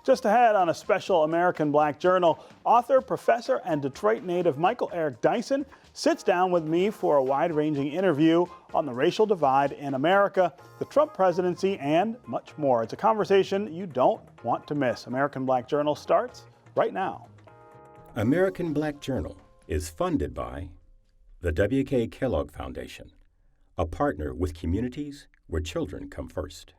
Just ahead on a special American Black Journal, author, professor, and Detroit native Michael Eric Dyson sits down with me for a wide-ranging interview on the racial divide in America, the Trump presidency, and much more. It's a conversation you don't want to miss. American Black Journal starts right now. American Black Journal is funded by the W.K. Kellogg Foundation, a partner with communities where children come first.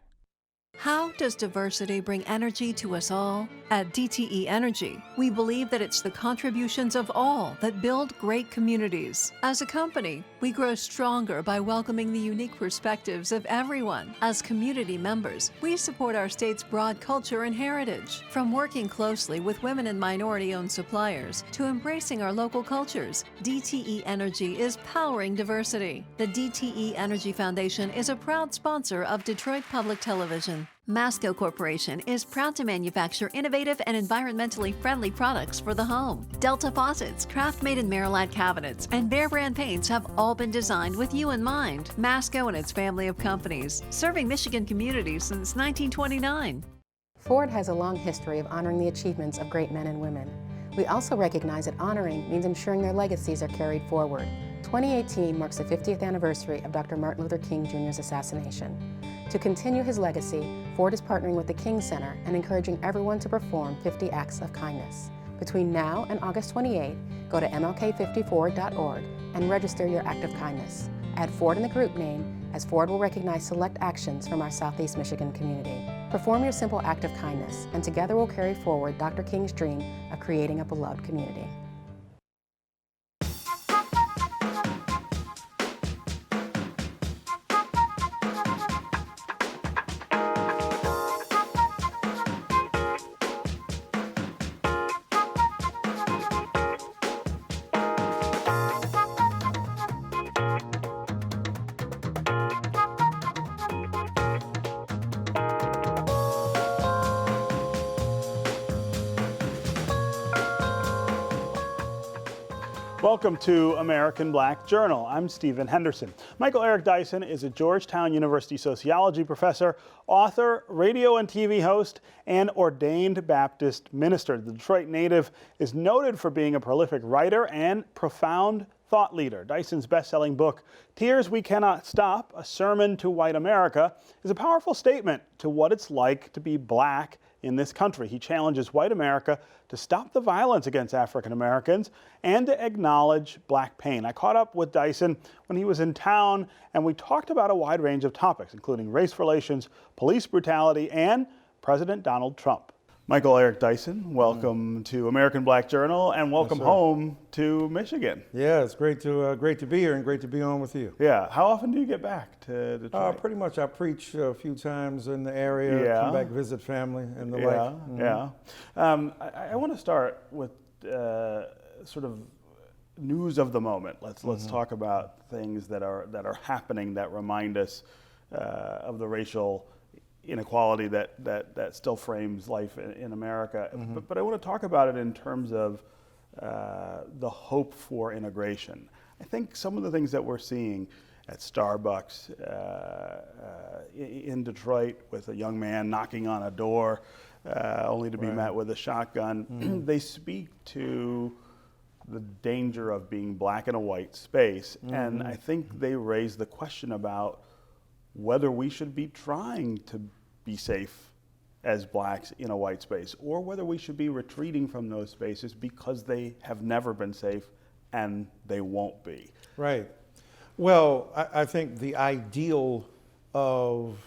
How does diversity bring energy to us all? At DTE Energy, we believe that it's the contributions of all that build great communities. As a company, we grow stronger by welcoming the unique perspectives of everyone. As community members, we support our state's broad culture and heritage. From working closely with women and minority-owned suppliers to embracing our local cultures, DTE Energy is powering diversity. The DTE Energy Foundation is a proud sponsor of Detroit Public Television. Masco Corporation is proud to manufacture innovative and environmentally friendly products for the home. Delta faucets, craft-made in Merillat cabinets, and Behr brand paints have all been designed with you in mind. Masco and its family of companies, serving Michigan communities since 1929. Ford has a long history of honoring the achievements of great men and women. We also recognize that honoring means ensuring their legacies are carried forward. 2018 marks the 50th anniversary of Dr. Martin Luther King Jr.'s assassination. To continue his legacy, Ford is partnering with the King Center and encouraging everyone to perform 50 acts of kindness. Between now and August 28, go to mlk54.org and register your act of kindness. Add Ford in the group name, as Ford will recognize select actions from our Southeast Michigan community. Perform your simple act of kindness, and together we'll carry forward Dr. King's dream of creating a beloved community. Welcome to American Black Journal. I'm Stephen Henderson. Michael Eric Dyson is a Georgetown University sociology professor, author, radio and TV host, and ordained Baptist minister. The Detroit native is noted for being a prolific writer and profound thought leader. Dyson's best-selling book, Tears We Cannot Stop, A Sermon to White America, is a powerful statement to what it's like to be black in this country. He challenges white America to stop the violence against African Americans and to acknowledge black pain. I caught up with Dyson when he was in town, and we talked about a wide range of topics, including race relations, police brutality, and President Donald Trump. Michael Eric Dyson, welcome to American Black Journal, and welcome home to Michigan. Yeah, it's great to be here and great to be on with you. Yeah, how often do you get back to Detroit? Pretty much. I preach a few times in the area, come back, visit family and the like. Yeah. I want to start with sort of news of the moment. Let's talk about things that are happening that remind us of the racial inequality that still frames life in America. But I want to talk about it in terms of the hope for integration. I think some of the things that we're seeing at Starbucks in Detroit with a young man knocking on a door only to be met with a shotgun, they speak to the danger of being black in a white space. And I think they raise the question about whether we should be trying to be safe as blacks in a white space, or whether we should be retreating from those spaces because they have never been safe and they won't be. Right. Well, I think the ideal of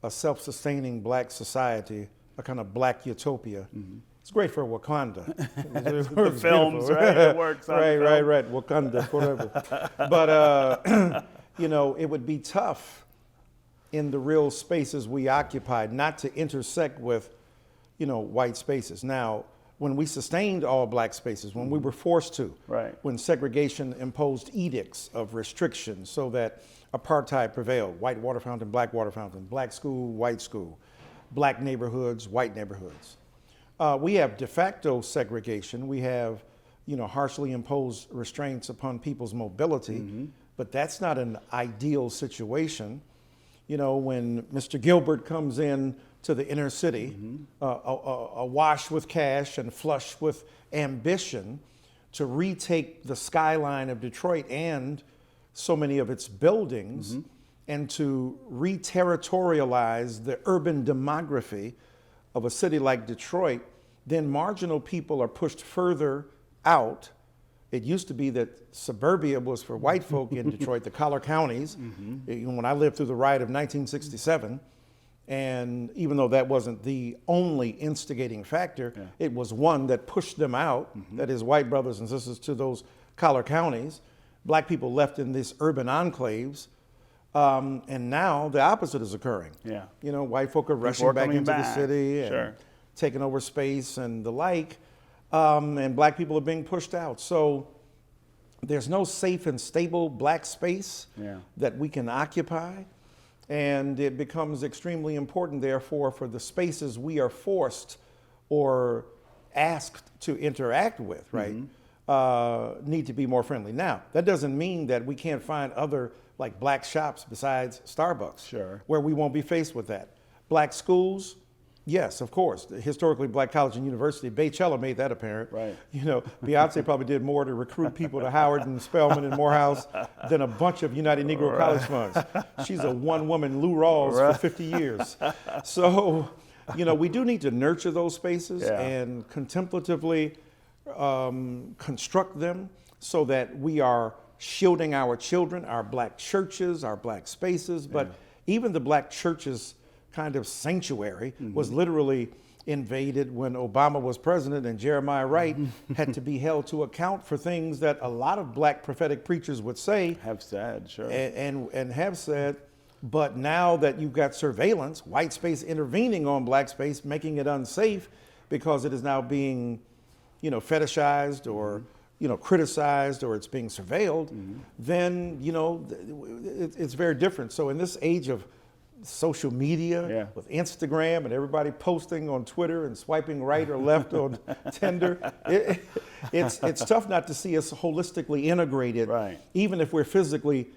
a self-sustaining black society, a kind of black utopia, it's great for Wakanda. The films, right? It works on right. Wakanda, whatever. But, it would be tough in the real spaces we occupy not to intersect with, white spaces. Now, when we sustained all black spaces, when we were forced to, when segregation imposed edicts of restriction so that apartheid prevailed, white water fountain, black school, white school, black neighborhoods, white neighborhoods. We have de facto segregation. We have, harshly imposed restraints upon people's mobility, but that's not an ideal situation. When Mr. Gilbert comes in to the inner city, awash with cash and flush with ambition, to retake the skyline of Detroit and so many of its buildings, and to re-territorialize the urban demography of a city like Detroit, then marginal people are pushed further out. It used to be that suburbia was for white folk in Detroit, the collar counties. When I lived through the riot of 1967, and even though that wasn't the only instigating factor, it was one that pushed them out, that is white brothers and sisters, to those collar counties. Black people left in these urban enclaves, and now the opposite is occurring. You know, white folk are rushing back into the city and taking over space and the like, and black people are being pushed out. So there's no safe and stable black space that we can occupy. And it becomes extremely important, therefore, for the spaces we are forced or asked to interact with, right, need to be more friendly. Now, that doesn't mean that we can't find other, like, black shops besides Starbucks, where we won't be faced with that. Black schools, yes, of course. Historically black college and university, Baychella made that apparent. You know, Beyonce probably did more to recruit people to Howard and Spelman and Morehouse than a bunch of United Negro College funds. She's a one-woman Lou Rawls for 50 years. So, you know, we do need to nurture those spaces and contemplatively construct them so that we are shielding our children, our black churches, our black spaces, but even the black churches kind of sanctuary was literally invaded when Obama was president, and Jeremiah Wright had to be held to account for things that a lot of black prophetic preachers would say. Have said, and have said. But now that you've got surveillance, white space intervening on black space, making it unsafe because it is now being, you know, fetishized or, you know, criticized, or it's being surveilled, then, you know, it's very different. So in this age of social media, with Instagram and everybody posting on Twitter and swiping right or left on Tinder, it's tough not to see us holistically integrated, even if we're physically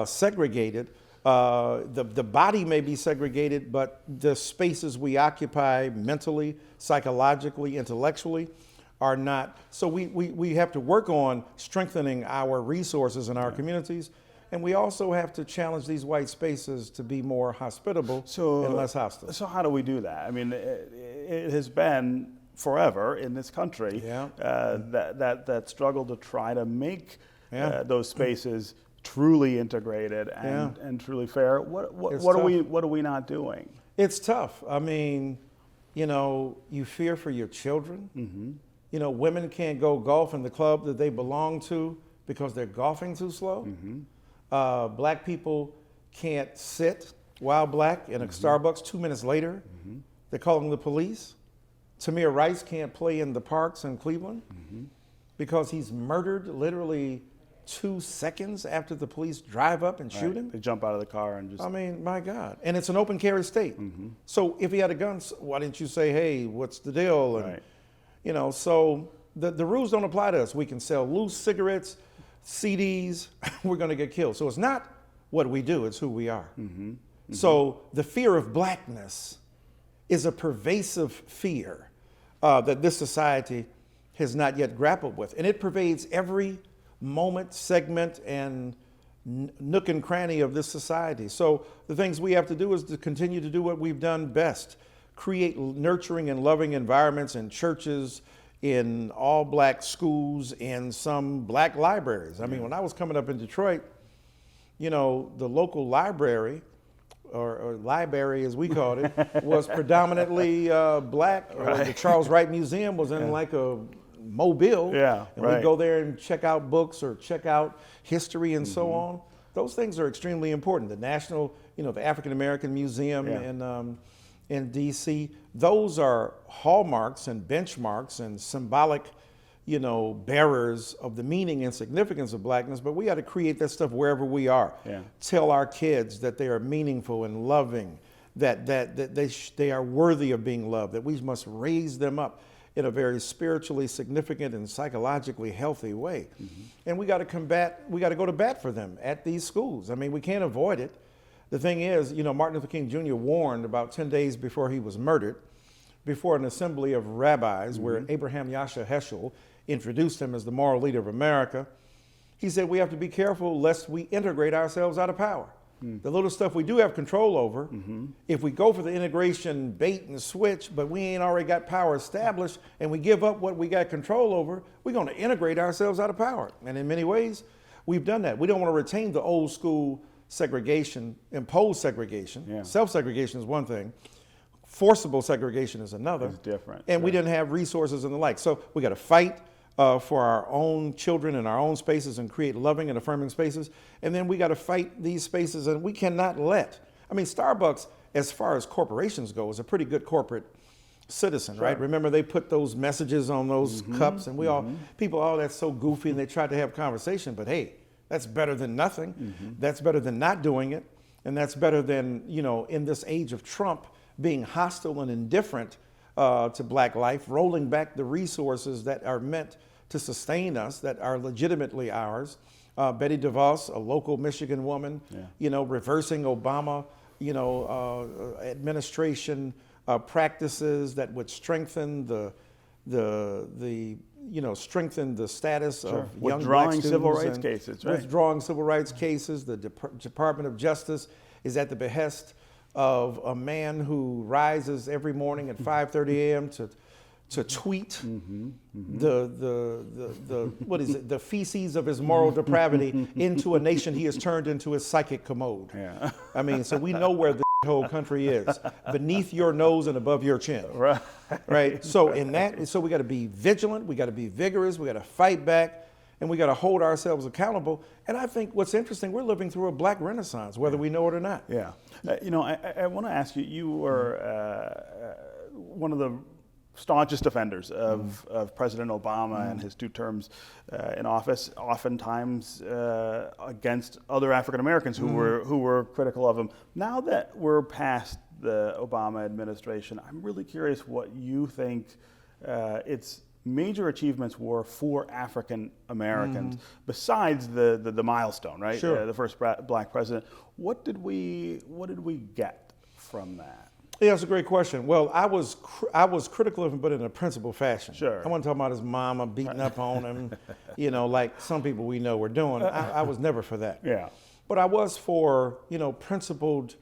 segregated. The body may be segregated, but the spaces we occupy mentally, psychologically, intellectually are not. So we have to work on strengthening our resources in our communities. And we also have to challenge these white spaces to be more hospitable and less hostile. So how do we do that? I mean, it has been forever in this country that struggle to try to make those spaces truly integrated and truly fair. What are we not doing? It's tough. I mean, you know, you fear for your children. You know, women can't go golf in the club that they belong to because they're golfing too slow. Black people can't sit while black in a Starbucks 2 minutes later. They're calling the police. Tamir Rice can't play in the parks in Cleveland because he's murdered literally 2 seconds after the police drive up and shoot him. They jump out of the car and just... I mean, my God. And it's an open carry state. So if he had a gun, why didn't you say, hey, what's the deal? And, you know, so the rules don't apply to us. We can sell loose cigarettes, CDs, we're going to get killed. So it's not what we do, it's who we are. So the fear of blackness is a pervasive fear that this society has not yet grappled with. And it pervades every moment, segment, and nook and cranny of this society. So the things we have to do is to continue to do what we've done best, create nurturing and loving environments in churches, in all black schools, in some black libraries. I mean, when I was coming up in Detroit, you know, the local library, or library as we called it, was predominantly black. Or the Charles Wright Museum was in like a Mobile. And we'd go there and check out books or check out history and so on. Those things are extremely important. The National, you know, the African American Museum in DC, those are hallmarks and benchmarks and symbolic, you know, bearers of the meaning and significance of blackness, but we got to create that stuff wherever we are. Tell our kids that they are meaningful and loving, that they are worthy of being loved, that we must raise them up in a very spiritually significant and psychologically healthy way. And we got to go to bat for them at these schools. I mean, we can't avoid it. The thing is, Martin Luther King Jr. warned about 10 days before he was murdered, before an assembly of rabbis where Abraham Yasha Heschel introduced him as the moral leader of America. He said we have to be careful lest we integrate ourselves out of power. The little stuff we do have control over, if we go for the integration bait and switch, but we ain't already got power established and we give up what we got control over, we're going to integrate ourselves out of power. And in many ways, we've done that. We don't want to retain the old school segregation, imposed segregation. Yeah. Self-segregation is one thing. Forcible segregation is another. It's different. And we didn't have resources and the like. So we got to fight for our own children in our own spaces and create loving and affirming spaces. And then we got to fight these spaces, and we cannot let, Starbucks, as far as corporations go, is a pretty good corporate citizen, right? Remember they put those messages on those cups, and people, oh, that's so goofy, and they tried to have conversation, but hey, that's better than nothing. That's better than not doing it. And that's better than, in this age of Trump, being hostile and indifferent to black life, rolling back the resources that are meant to sustain us, that are legitimately ours. Betty DeVos, a local Michigan woman, reversing Obama, administration practices that would strengthen strengthen the status of young black students. Civil rights cases, right? Withdrawing civil rights cases. The Department of Justice is at the behest of a man who rises every morning at 5:30 a.m. to tweet the feces of his moral depravity into a nation he has turned into his psychic commode. Yeah. So we know where the whole country is, beneath your nose and above your chin. Right. So we got to be vigilant, we got to be vigorous, we got to fight back, and we got to hold ourselves accountable. And I think what's interesting, we're living through a black renaissance, whether we know it or not. Yeah. I want to ask you, you were one of the staunchest defenders of President Obama and his 2 terms in office, oftentimes against other African Americans who were critical of him. Now that we're past the Obama administration, I'm really curious what you think its major achievements were for African Americans besides the milestone, right? Sure. The first black president. What did we get from that? Yeah, that's a great question. Well, I was critical of him, but in a principled fashion. Sure. I wasn't talking about his mama beating up on him, like some people we know were doing. I was never for that. Yeah. But I was for, principled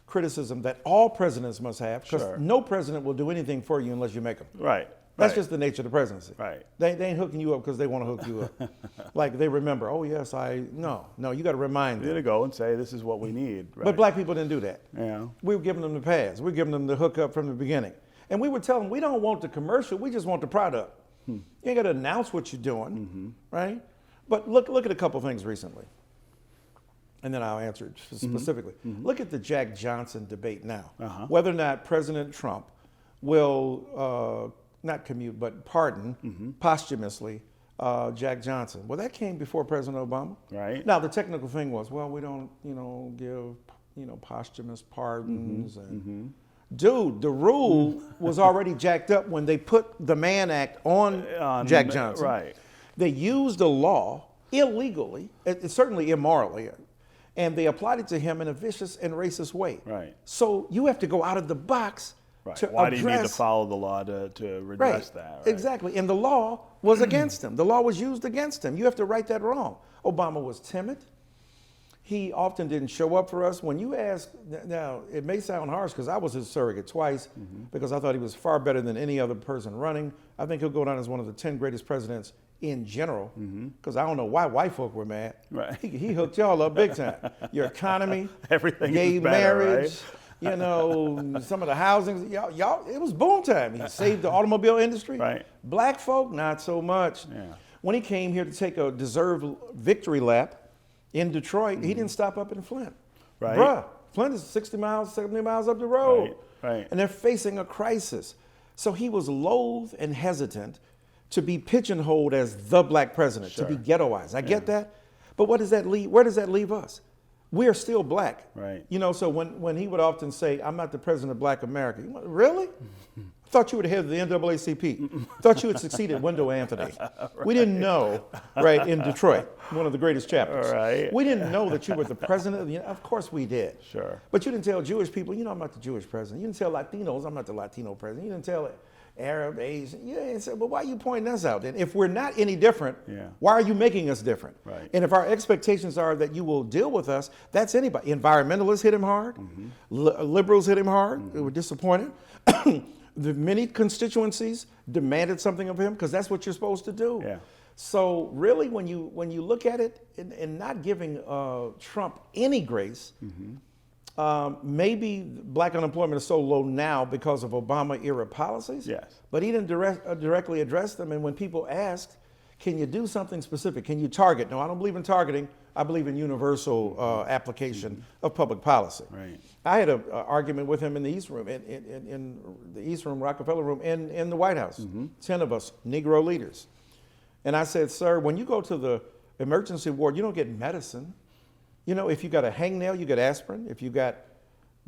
criticism that all presidents must have, because no president will do anything for you unless you make them. Right. That's just the nature of the presidency. Right. They ain't hooking you up because they want to hook you up. Like they remember, oh yes, no, you got to remind them. You got to go and say, this is what we need. Right? But black people didn't do that. Yeah. We were giving them the pass. We were giving them the hookup from the beginning. And we would tell them, we don't want the commercial, we just want the product. You ain't got to announce what you're doing, right? But look at a couple things recently. And then I'll answer it specifically. Look at the Jack Johnson debate now. Whether or not President Trump will not commute, but pardon posthumously Jack Johnson. Well, that came before President Obama. Right. Now, the technical thing was, well, we don't, give, posthumous pardons. And dude, the rule was already jacked up when they put the Mann Act on Jack Johnson. Right. They used the law illegally, certainly immorally, and they applied it to him in a vicious and racist way. Right. So you have to go out of the box. Right. Why do you need to follow the law to redress that? Right? Exactly. And the law was against him. The law was used against him. You have to right that wrong. Obama was timid. He often didn't show up for us. When you ask, now it may sound harsh because I was his surrogate twice because I thought he was far better than any other person running. I think he'll go down as one of the 10 greatest presidents in general, because I don't know why white folk were mad. Right. He hooked y'all up big time. Your economy, everything gay is better, marriage, right? Some of the housing, y'all, it was boom time. He saved the automobile industry. Right. Black folk, not so much. Yeah. When he came here to take a deserved victory lap in Detroit, he didn't stop up in Flint. Right. Bruh, Flint is 60 miles, 70 miles up the road. Right. And they're facing a crisis. So he was loath and hesitant to be pigeonholed as the black president, to be ghettoized. I get that. But what does that leave? Where does that leave us? We are still black. Right. So when he would often say, I'm not the president of black America, really? Thought you would have headed the NAACP. Thought you had succeeded Wendell Anthony. Right. We didn't know, right, in Detroit, one of the greatest chapters. Right. We didn't know that you were the president of the Of course we did. Sure. But you didn't tell Jewish people, I'm not the Jewish president. You didn't tell Latinos, I'm not the Latino president. You didn't tell Arab, Asian. You didn't say, well, why are you pointing us out then? If we're not any different, why are you making us different? Right. And if our expectations are that you will deal with us, that's anybody. Environmentalists hit him hard. Liberals hit him hard. They were disappointed. The many constituencies demanded something of him because that's what you're supposed to do. Yeah. So really, when you look at it and not giving Trump any grace, maybe black unemployment is so low now because of Obama-era policies. Yes. But he didn't directly address them. And when people asked, can you do something specific? Can you target? No, I don't believe in targeting. I believe in universal application of public policy. Right. I had an argument with him in the East Room, in the East Room, Rockefeller Room, in the White House. 10 of us, Negro leaders. And I said, sir, when you go to the emergency ward, you don't get medicine. If you got a hangnail, you get aspirin. If you got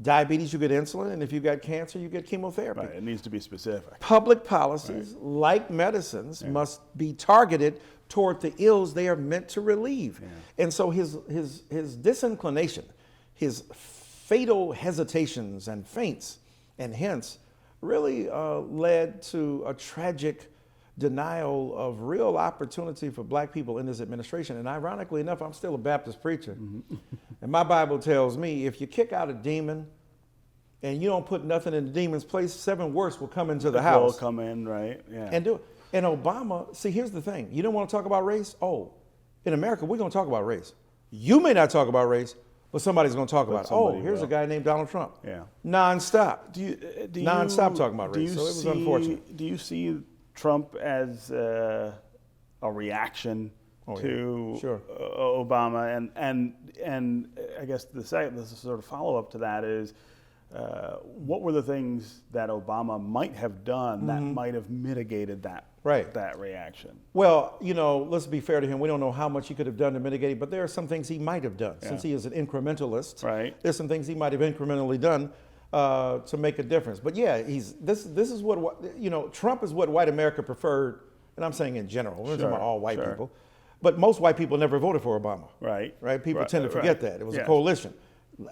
diabetes, you get insulin. And if you got cancer, you get chemotherapy. Right. It needs to be specific. Public policies, like medicines, must be targeted toward the ills they are meant to relieve. Yeah. And so his disinclination, his fatal hesitations and feints and hints really led to a tragic denial of real opportunity for black people in this administration. And ironically enough, I'm still a Baptist preacher. And my Bible tells me if you kick out a demon and you don't put nothing in the demon's place, 7 worse will come into the house. Will come in, right? Yeah. And do it. And Obama, see, here's the thing. You don't want to talk about race? Oh, in America, we're going to talk about race. You may not talk about race, but somebody's going to talk about it. Oh, here's a guy named Donald Trump. Yeah. Nonstop. Nonstop talking about race. So it was unfortunate. Do you see Trump as a reaction to Obama? And I guess the sort of follow-up to that is, what were the things that Obama might have done that might have mitigated that reaction? Well, let's be fair to him. We don't know how much he could have done to mitigate, but there are some things he might have done. Since he is an incrementalist, there's some things he might have incrementally done to make a difference. But yeah, this is what Trump is what white America preferred, and I'm saying in general. We're talking about all white people. But most white people never voted for Obama. Right. People tend to forget that. It was a coalition.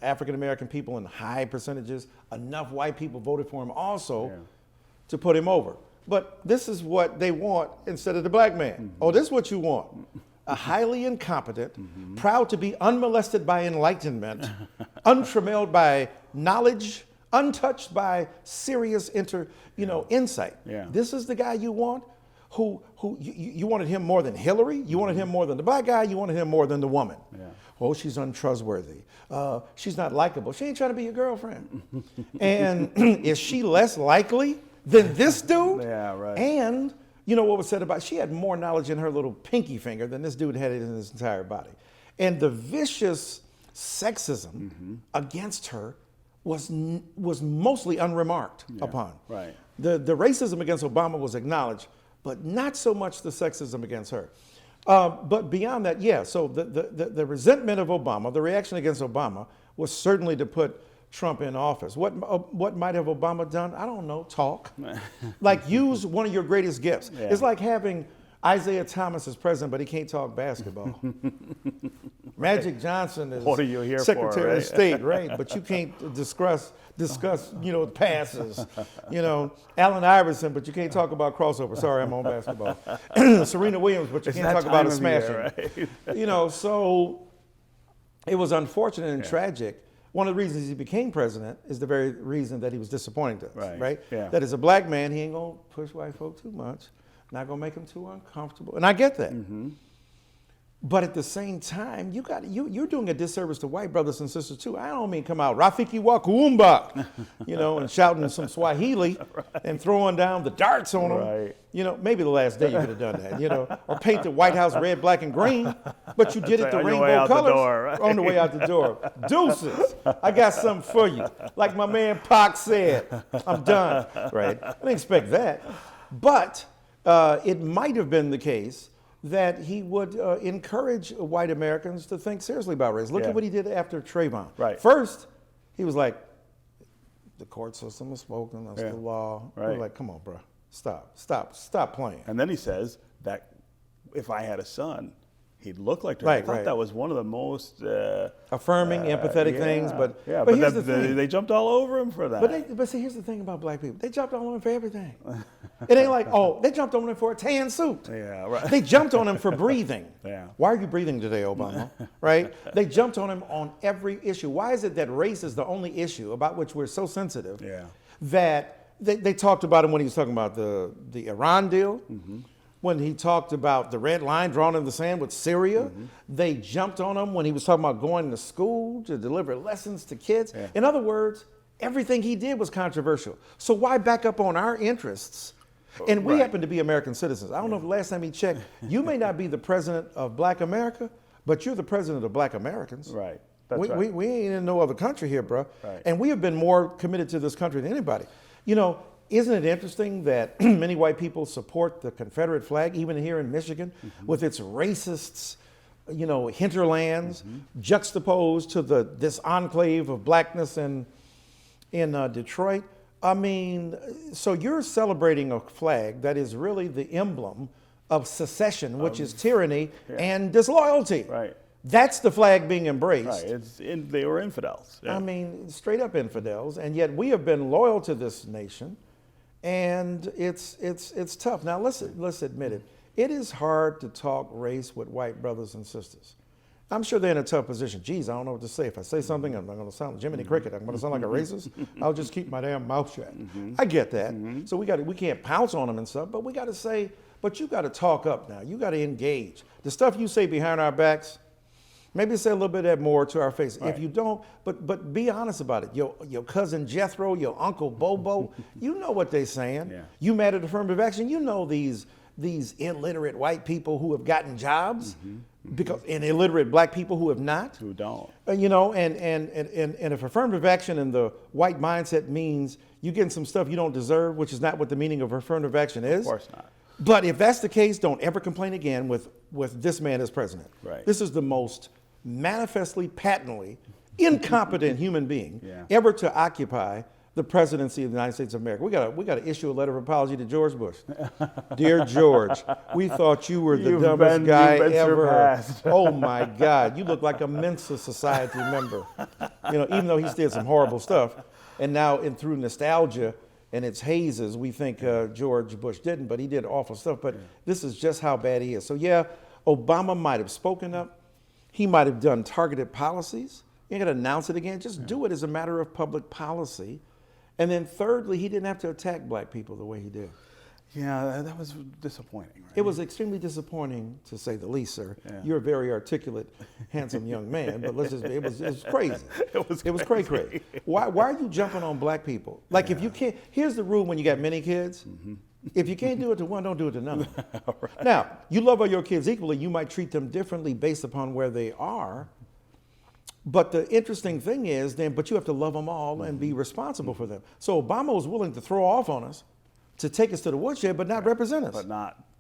African-American people in high percentages, enough white people voted for him also to put him over. But this is what they want instead of the black man. Oh, this is what you want. A highly incompetent, proud to be unmolested by enlightenment, untrammelled by knowledge, untouched by serious insight. Yeah. This is the guy you want? Who you wanted him more than Hillary? You wanted him more than the black guy? You wanted him more than the woman? Yeah. Oh, she's untrustworthy. She's not likable. She ain't trying to be your girlfriend. And is she less likely than this dude? Yeah, right. And what was said about, she had more knowledge in her little pinky finger than this dude had in his entire body. And the vicious sexism against her was mostly unremarked upon. Right. The racism against Obama was acknowledged, but not so much the sexism against her. But beyond that, so the resentment of Obama, the reaction against Obama was certainly to put Trump in office. What might have Obama done? I don't know, talk. Like use one of your greatest gifts. Yeah. It's like having Isaiah Thomas as president, but he can't talk basketball. Magic Johnson is what are you here Secretary for, of State, right? But you can't discuss passes. Allen Iverson, but you can't talk about crossover. Sorry, I'm on basketball. Serena Williams, but you can't talk about a smashing. Right? So it was unfortunate and tragic. One of the reasons he became president is the very reason that he was disappointing to us, right? Yeah. That as a black man, he ain't gonna push white folk too much, not gonna make them too uncomfortable, and I get that. But at the same time, you're doing a disservice to white brothers and sisters too. I don't mean come out Rafiki Wakuumba, and shouting some Swahili and throwing down the darts on them. Right. Maybe the last day you could have done that, or paint the White House red, black, and green, but you did it the rainbow colors on the way out the door. Deuces, I got something for you. Like my man Pac said, I'm done. Right? I didn't expect that, but it might have been the case that he would encourage white Americans to think seriously about race. Look at what he did after Trayvon. Right. First, he was like, the court system is spoken, that's Yeah. the law. Right. We're like, come on, bro, stop playing. And then he says that if I had a son, he'd look like her. I Right, thought right. that was one of the most Affirming, empathetic yeah, things, but but here's the thing. they jumped all over him for that. But see, here's the thing about black people. They jumped on him for everything. It ain't like, oh, they jumped on him for a tan suit. Yeah, right. They jumped on him for breathing. Yeah. Why are you breathing today, Obama? Right? They jumped on him on every issue. Why is it that race is the only issue about which we're so sensitive Yeah. that they talked about him when he was talking about the Iran deal? When he talked about the red line drawn in the sand with Syria, they jumped on him when he was talking about going to school to deliver lessons to kids. Yeah. In other words, everything he did was controversial. So why back up on our interests? And we Right. happen to be American citizens. I don't know if the last time he checked, you may not be the president of Black America, but you're the president of Black Americans. Right. That's we, right. we ain't in no other country here, bro. Right. And we have been more committed to this country than anybody. You know, isn't it interesting that many white people support the Confederate flag, even here in Michigan, with its racists, you know, hinterlands, juxtaposed to this enclave of blackness in Detroit? I mean, so you're celebrating a flag that is really the emblem of secession, which is tyranny and disloyalty. Right. That's the flag being embraced. Right. They were infidels. Yeah. I mean, straight up infidels, and yet we have been loyal to this nation, and it's tough. Now let's admit it. It is hard to talk race with white brothers and sisters. I'm sure they're in a tough position. Geez, I don't know what to say. If I say something, I'm not going to sound like Jiminy Cricket. I'm going to sound like a racist. I'll just keep my damn mouth shut. I get that. So we can't pounce on them and stuff, but we got to say, but you got to talk up now. You got to engage. The stuff you say behind our backs, maybe say a little bit of that more to our face. Right. If you don't, but be honest about it. Your cousin Jethro, your uncle Bobo, you know what they're saying. Yeah. You mad at affirmative action. You know these illiterate white people who have gotten jobs, and illiterate black people who have not. Who don't. You know, and if affirmative action in the white mindset means you getting some stuff you don't deserve, which is not what the meaning of affirmative action is. Of course not. But if that's the case, don't ever complain again with this man as president. Right. This is the most manifestly, patently incompetent human being Yeah. ever to occupy the presidency of the United States of America. We got to issue a letter of apology to George Bush. Dear George, we thought you were the dumbest guy you've been ever. surpassed. Oh my God, you look like a Mensa Society member. You know, even though he's did some horrible stuff, and now through nostalgia and its hazes, we think George Bush didn't, but he did awful stuff. But this is just how bad he is. So yeah, Obama might have spoken up. He might have done targeted policies. You ain't got to announce it again. Just do it as a matter of public policy. And then thirdly, he didn't have to attack black people the way he did. Yeah, that was disappointing. Right? It was extremely disappointing, to say the least, sir. Yeah. You're a very articulate, handsome young man, but it was crazy. It was crazy. Why are you jumping on black people? Like if you can't, here's the rule when you got many kids. If you can't do it to one, don't do it to none of them. Right. Now, you love all your kids equally. You might treat them differently based upon where they are. But the interesting thing is but you have to love them all and be responsible for them. So Obama was willing to throw off on us to take us to the woodshed, but not represent us. But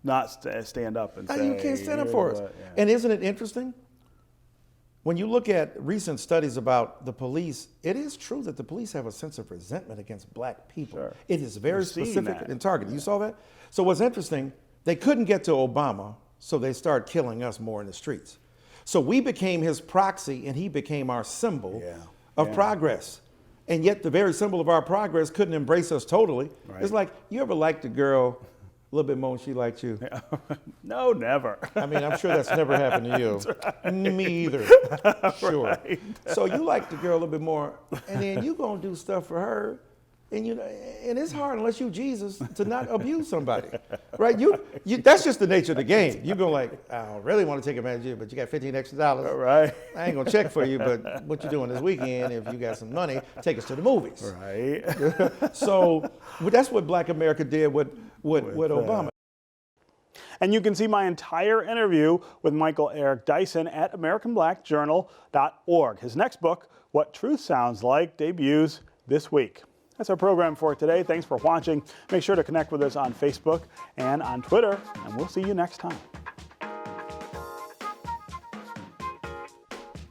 not stand up and say. You can't stand up for us. what- yeah. And isn't it interesting? When you look at recent studies about the police, it is true that the police have a sense of resentment against black people. Sure. It is very We're seeing specific that. and targeted. You saw that? So what's interesting, they couldn't get to Obama, so they started killing us more in the streets. So we became his proxy and he became our symbol of progress. And yet the very symbol of our progress couldn't embrace us totally. Right. It's like, you ever liked a girl a little bit more than she liked you? No, never. I mean, I'm sure that's never happened to you. right. Me either. Sure. Right. So you like the girl a little bit more, and then you gonna do stuff for her, and and it's hard unless you Jesus to not abuse somebody, right? You that's just the nature of the game. You go like, I don't really want to take advantage of you, but you got $15 extra. Right. I ain't gonna check for you, but what you doing this weekend? If you got some money, take us to the movies. Right. So that's what Black America did with Obama. And you can see my entire interview with Michael Eric Dyson at AmericanBlackJournal.org. His next book, What Truth Sounds Like, debuts this week. That's our program for today. Thanks for watching. Make sure to connect with us on Facebook and on Twitter, and we'll see you next time.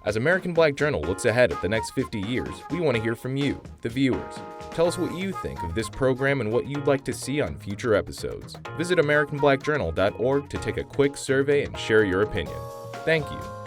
As American Black Journal looks ahead at the next 50 years, we want to hear from you, the viewers. Tell us what you think of this program and what you'd like to see on future episodes. Visit AmericanBlackJournal.org to take a quick survey and share your opinion. Thank you.